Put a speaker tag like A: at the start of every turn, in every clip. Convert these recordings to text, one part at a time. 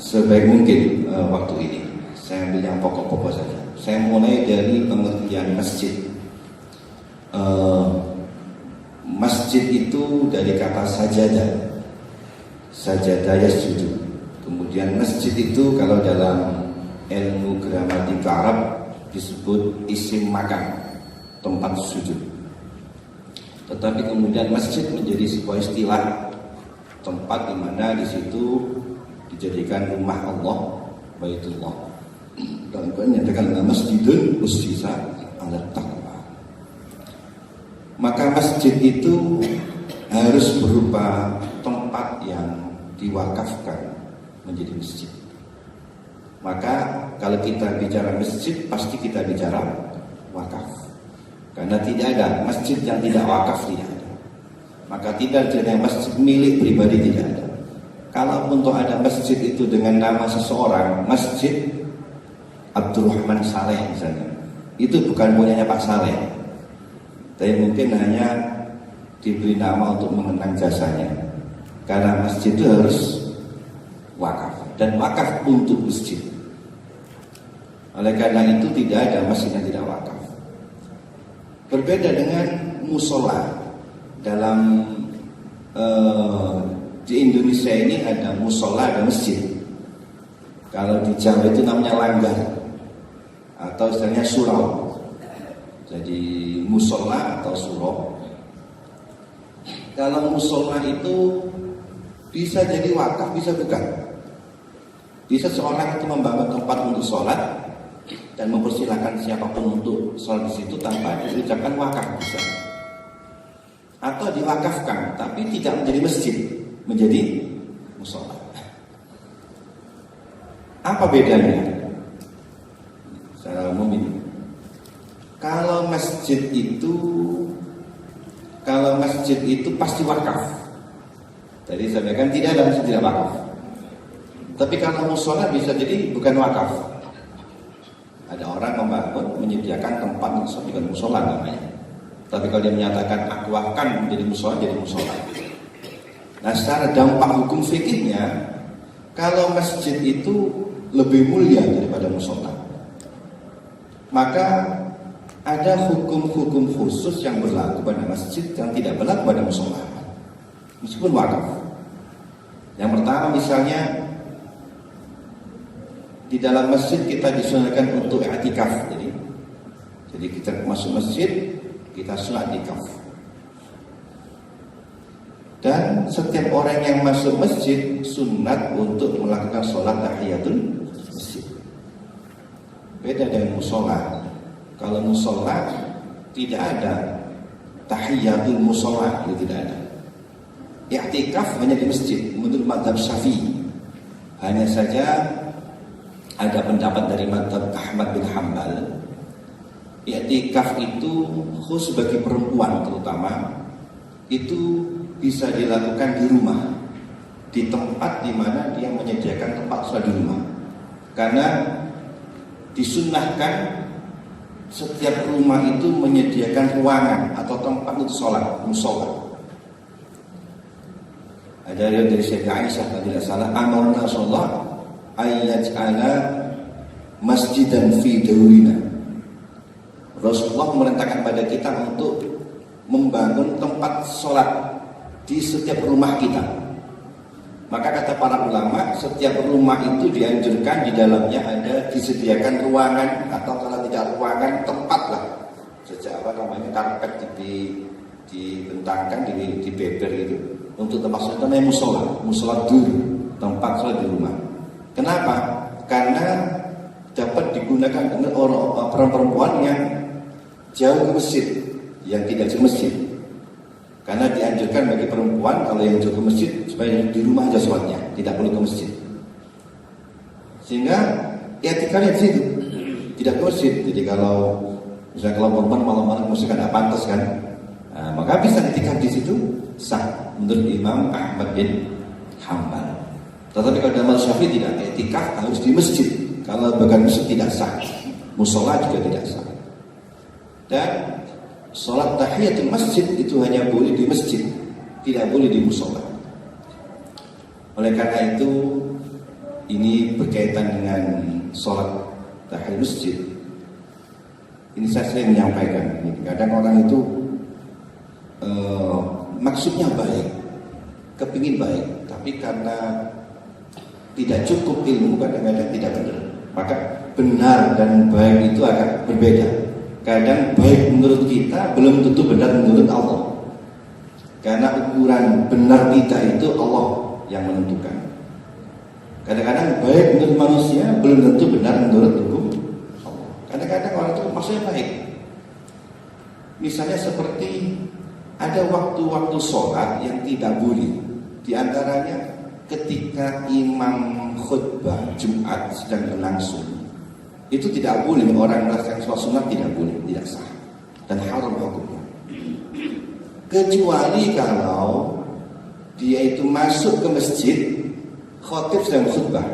A: sebaik mungkin waktu ini. Saya ambil yang pokok-pokok saja. Saya mulai dari pengertian masjid. Masjid itu dari kata sajadah, sajadah yasjudu. Kemudian masjid itu kalau dalam ilmu gramatika Arab disebut isim makan, tempat sujud. Tetapi kemudian masjid menjadi sebuah istilah, tempat di mana di situ dijadikan rumah Allah, Baitullah. Dan menyatakan masjidun ussisa 'ala taqwa. Maka masjid itu harus berupa tempat yang diwakafkan menjadi masjid. Maka kalau kita bicara masjid, pasti kita bicara wakaf. Karena tidak ada masjid yang tidak wakaf, tidak ada. Maka tidak ada masjid milik pribadi, tidak ada. Kalaupun toh ada masjid itu dengan nama seseorang, Masjid Abdurrahman Saleh misalnya, itu bukan punyanya Pak Saleh, tapi mungkin hanya diberi nama untuk mengenang jasanya. Karena masjid itu harus wakaf, dan wakaf untuk masjid. Oleh karena itu tidak ada masjid yang tidak wakaf. Berbeda dengan musola. Dalam di Indonesia ini ada musola, ada masjid. Kalau di Jawa itu namanya langgar, atau istilahnya surau. Jadi musola atau surau. Kalau musola itu bisa jadi wakaf, bisa bukan. Bisa seorang itu membangun tempat untuk sholat dan mempersilahkan siapapun untuk sholat di situ tanpa diucapkan wakaf, bisa. Atau diwakafkan tapi tidak menjadi masjid, menjadi musola. Apa bedanya? Secara umum ini, kalau masjid itu pasti wakaf. Tadi saya katakan tidak ada masjid tidak wakaf. Tapi kalau musola bisa jadi bukan wakaf. Ada orang membangun, menyediakan tempat untuk bukan musola namanya. Tapi kalau dia menyatakan aku akan menjadi musola, jadi musola. Nah, secara dampak hukum fikihnya, kalau masjid itu lebih mulia daripada musola, maka ada hukum-hukum khusus yang berlaku pada masjid yang tidak berlaku pada musola, meskipun wakaf. Yang pertama misalnya, di dalam masjid kita disunahkan untuk i'tikaf. Jadi kita masuk masjid, kita sholat i'tikaf. Dan setiap orang yang masuk masjid sunat untuk melakukan sholat tahiyatul masjid. Beda dengan musola. Kalau musola tidak ada tahiyatul musola, itu tidak ada. I'tikaf hanya di masjid menurut mazhab Syafi'i. Hanya saja ada pendapat dari mazhab Ahmad bin Hanbal, i'tikaf itu khusus bagi perempuan terutama, itu bisa dilakukan di rumah, di tempat di mana dia menyediakan tempat sholat di rumah. Karena disunnahkan setiap rumah itu menyediakan ruangan atau tempat untuk sholat, musola. Ada riwayat dari Sayyidah Aisyah kalau tidak salah, amarna sholat ayyaj'ala masjidan fi daurina. Rasulullah memerintahkan pada kita untuk membangun tempat sholat di setiap rumah kita. Maka kata para ulama, setiap rumah itu dianjurkan di dalamnya ada disediakan ruangan, atau kalau tidak ruangan, tempat lah. Sejak karpet dibentangkan, dibeber gitu, untuk tempat sholat namanya musola, musola dulu, tempat sholat di rumah. Kenapa? Karena dapat digunakan dengan orang perempuan yang jauh ke masjid, yang tidak ke masjid. Karena dianjurkan bagi perempuan kalau yang jauh ke masjid supaya di rumah aja sholatnya, tidak perlu ke masjid. Sehingga i'tikafnya di situ, tidak ke masjid. Jadi kalau misalnya kalau perempuan malam-malam masjid kan tidak pantas kan, nah, maka bisa i'tikaf di situ sah menurut Imam Ahmad bin Hanbal. Tetapi kalau dalam Syafi'i tidak, i'tikaf harus di masjid. Kalau bukan masjid tidak sah, musola juga tidak sah. Dan sholat tahiyatul masjid itu hanya boleh di masjid, tidak boleh di musola. Oleh karena itu ini berkaitan dengan sholat tahiyat masjid. Ini saya sering menyampaikan. Kadang orang itu maksudnya baik, kepingin baik, tapi karena tidak cukup ilmu kadang-kadang tidak benar. Maka benar dan baik itu agak berbeda. Kadang baik menurut kita belum tentu benar menurut Allah. Karena ukuran benar kita itu Allah yang menentukan. Kadang-kadang baik menurut manusia belum tentu benar menurut hukum Allah. Kadang-kadang orang itu maksudnya baik. Misalnya seperti ada waktu-waktu sholat yang tidak boleh. Di antaranya ketika imam khutbah Jumat sedang berlangsung, itu tidak boleh orang melaksanakan sholat sunat, tidak boleh, tidak sah dan haram hukumnya. Kecuali kalau dia itu masuk ke masjid, khatib sedang khutbah,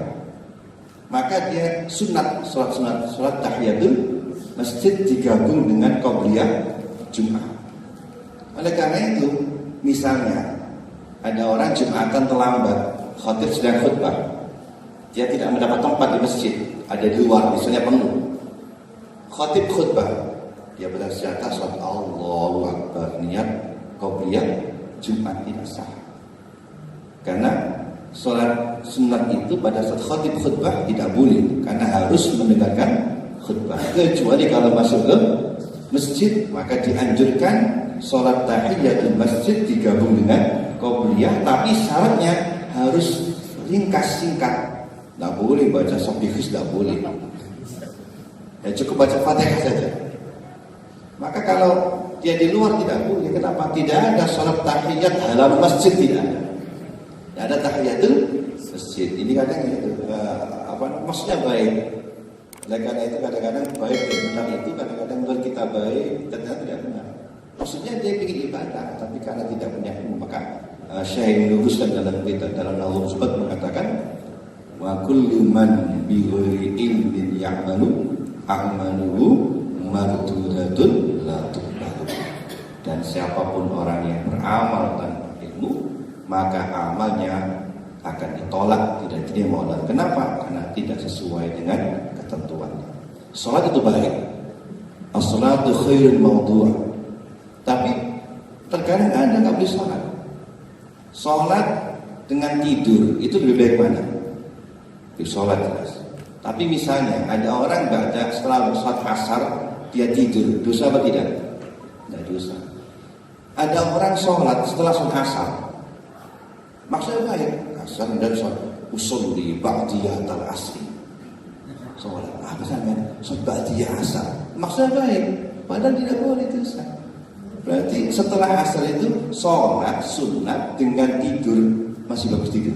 A: maka dia sunat, sholat tahiyatul masjid digabung dengan qabliyah Jumat. Oleh karena itu, misalnya ada orang Jumatan terlambat, khatib sedang khutbah, dia tidak mendapat tempat di masjid, ada di luar, misalnya penuh. Khatib khutbah, dia bersenjata sholat Allahu Akbar, niat qabliyah Jumat tidak sah. Karena sholat sunat itu pada saat khatib khutbah tidak boleh, karena harus mendengarkan khutbah. Kecuali kalau masuk ke masjid, maka dianjurkan sholat tahiyatul masjid digabung dengan qabliyah, tapi syaratnya harus ringkas singkat. Tidak boleh baca sabihis, tidak boleh. Ya cukup baca Fatihah saja. Maka kalau dia di luar tidak boleh. Kenapa? Tidak ada sholat tahiyat halaman masjid, tidak ada. Tidak ada tahiyatul masjid. Ini kadang maksudnya baik. Oleh karena itu kadang-kadang baik dan benar itu kadang-kadang menurut kita baik, ternyata tidak benar. Maksudnya dia ingin ibadah, tapi karena tidak punya ilmu, maka Syekh meluruskan dalam Nazm Zubat mengatakan, wa kullu man bi ghairi ilmin ya'malu a'maluhu mardudatun la tuqbalu. Dan siapapun orang yang beramal tanpa ilmu, maka amalnya akan ditolak, tidak diterima oleh Allah. Kenapa? Karena tidak sesuai dengan ketentuannya. Salat itu baik. As-salatu khairul mawdu'. Tapi terkadang ada nggak boleh sholat. Sholat dengan tidur itu lebih baik mana? Di sholat jelas. Tapi misalnya ada orang setelah sholat asar dia tidur, dosa apa tidak? Tidak dosa. Ada orang sholat setelah sholat asar, maksudnya baik, asar dan sholat usul di ba'diyatul asri. Sholat apa namanya? Sholat ba'diyah asar, maksudnya baik, padahal tidak boleh dosa. Berarti setelah asar itu sholat sunat dengan tidur masih bagus tidur.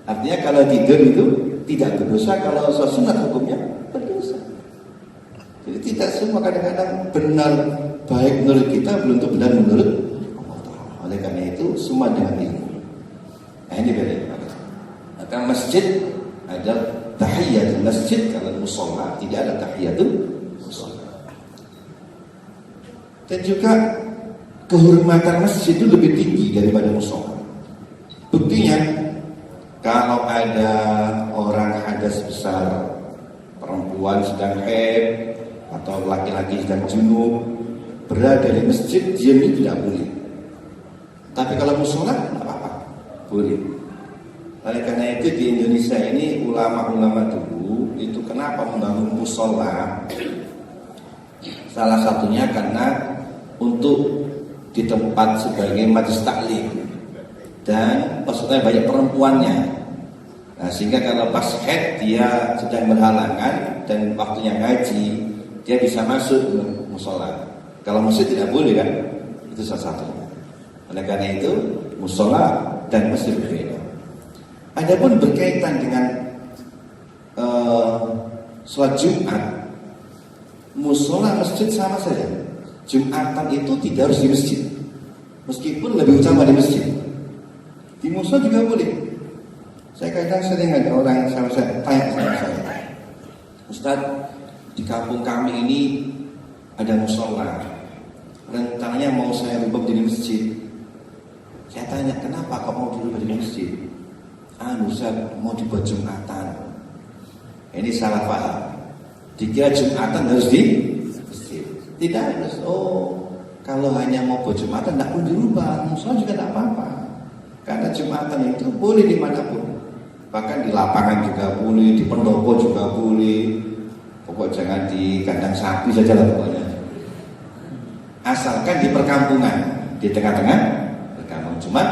A: Artinya kalau tidur itu tidak berdosa, kalau sholat sunat hukumnya berdosa. Jadi tidak semua, kadang-kadang benar baik menurut kita belum tentu benar menurut Allah Ta'ala. Oleh karena itu semua dengan ilmu. Nah ini beda. Maka masjid ada tahiyatul masjid, kalau musola tidak ada tahiyatul musola. Dan juga kehormatan masjid itu lebih tinggi daripada musola. Buktinya kalau ada orang hadas besar, perempuan sedang haid atau laki-laki sedang junub, berada di masjid, diam itu tidak boleh. Tapi kalau musola tidak apa-apa, boleh. Oleh karena itu di Indonesia ini ulama-ulama dulu itu kenapa membangun musola? Salah satunya karena untuk di tempat sebagai majelis taklim, dan maksudnya banyak perempuannya. Nah, sehingga kalau pas haid dia sedang berhalangan dan waktunya ngaji, dia bisa masuk ke musola. Kalau masjid tidak boleh kan? Itu salah satunya. Oleh karena itu musola dan masjid berbeda. Adapun berkaitan dengan sholat Jumat, musola masjid sama saja. Jumatan itu tidak harus di masjid, meskipun lebih utama di masjid. Di musola juga boleh. Saya kadang sering ada orang yang saya tanya sama saya, Ustaz, di kampung kami ini ada musola, rencananya mau saya rubah jadi masjid. Saya tanya, kenapa kau mau dirubah jadi masjid? Ustaz, mau dibuat Jumatan. Ini salah paham. Dikira Jumatan harus di masjid. Tidak harus. Oh, kalau hanya mau Jumatan tidak perlu dirubah. Musola juga tidak apa-apa. Karena Jumatan itu boleh dimanapun. Bahkan di lapangan juga boleh, di pendopo juga boleh. Pokok jangan di kandang sapi saja lah pokoknya. Asalkan di perkampungan, di tengah-tengah perkampungan. Cuma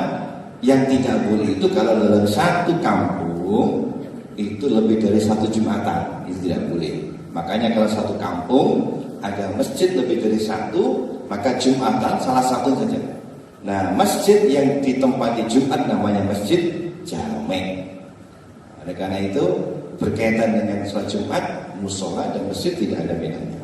A: yang tidak boleh itu kalau dalam satu kampung itu lebih dari satu Jumatan, itu tidak boleh. Makanya kalau satu kampung ada masjid lebih dari satu, maka Jumatan salah satu saja. Nah, masjid yang ditempati Jumat namanya masjid jamek. Oleh karena itu berkaitan dengan sholat Jumat, musola dan masjid tidak ada bedanya.